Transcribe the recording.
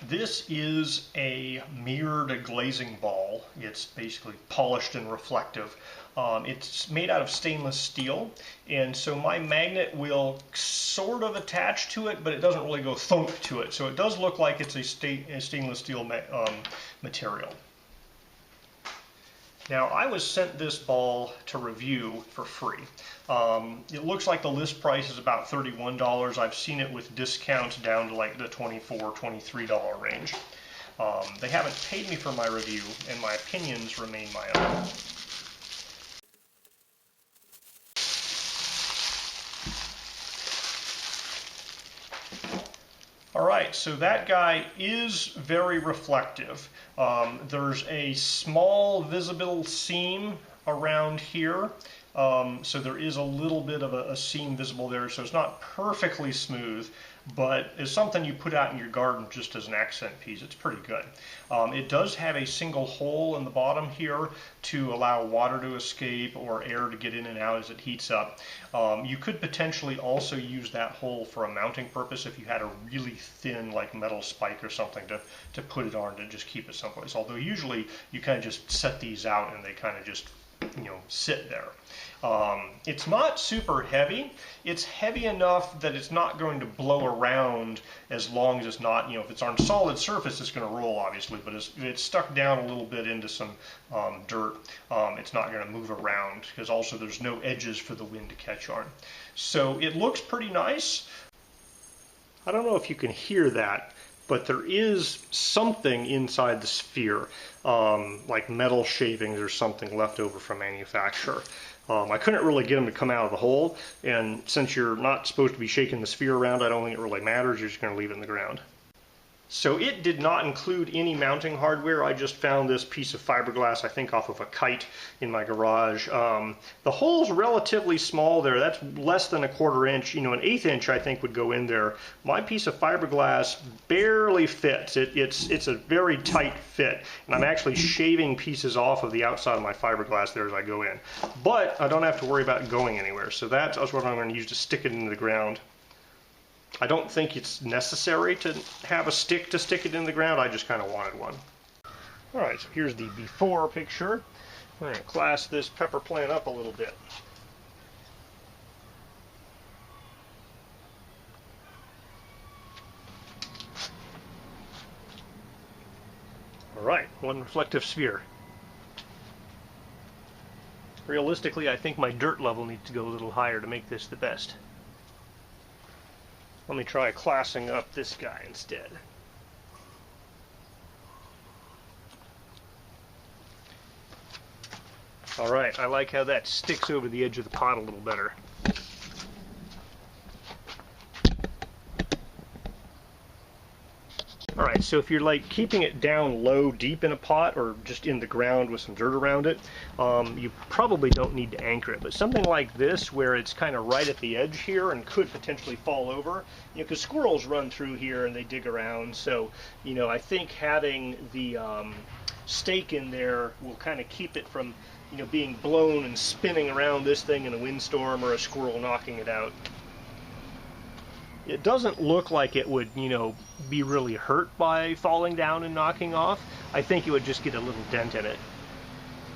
This is a mirrored glazing ball. It's basically polished and reflective. It's made out of stainless steel, and so my magnet will sort of attach to it, but it doesn't really go thunk to it. So it does look like it's a stainless steel material. Now, I was sent this ball to review for free. It looks like the list price is about $31. I've seen it with discounts down to like the $24, $23 range. They haven't paid me for my review, and my opinions remain my own. Alright, so that guy is very reflective. There's a small visible seam around here, so there is a little bit of a seam visible there, so it's not perfectly smooth, but it's something you put out in your garden just as an accent piece. It's pretty good. It does have a single hole in the bottom here to allow water to escape or air to get in and out as it heats up. You could potentially also use that hole for a mounting purpose if you had a really thin like metal spike or something to put it on to just keep it someplace. Although usually you kind of just set these out and they kind of just, you know, sit there. It's not super heavy. It's heavy enough that it's not going to blow around as long as it's not, you know, if it's on solid surface, it's going to roll obviously, but if it's stuck down a little bit into some dirt, it's not going to move around because also there's no edges for the wind to catch on. So it looks pretty nice. I don't know if you can hear that, but there is something inside the sphere, like metal shavings or something left over from manufacture. I couldn't really get them to come out of the hole, and since you're not supposed to be shaking the sphere around, I don't think it really matters. You're just going to leave it in the ground. So it did not include any mounting hardware. I just found this piece of fiberglass, I think off of a kite, in my garage. The hole's relatively small there. That's less than a 1/4 inch. You know, an 1/8 inch I think would go in there. My piece of fiberglass barely fits. It's a very tight fit, and I'm actually shaving pieces off of the outside of my fiberglass there as I go in. But I don't have to worry about going anywhere. So that's what I'm going to use to stick it into the ground. I don't think it's necessary to have a stick to stick it in the ground. I just kind of wanted one. Alright, so here's the before picture. I'm going to class this pepper plant up a little bit. Alright, one reflective sphere. Realistically, I think my dirt level needs to go a little higher to make this the best. Let me try classing up this guy instead. Alright, I like how that sticks over the edge of the pot a little better. Alright, so if you're like keeping it down low deep in a pot or just in the ground with some dirt around it, you probably don't need to anchor it. But something like this where it's kind of right at the edge here and could potentially fall over, you know, because squirrels run through here and they dig around, so, you know, I think having the stake in there will kind of keep it from, you know, being blown and spinning around this thing in a windstorm or a squirrel knocking it out. It doesn't look like it would, you know, be really hurt by falling down and knocking off. I think it would just get a little dent in it.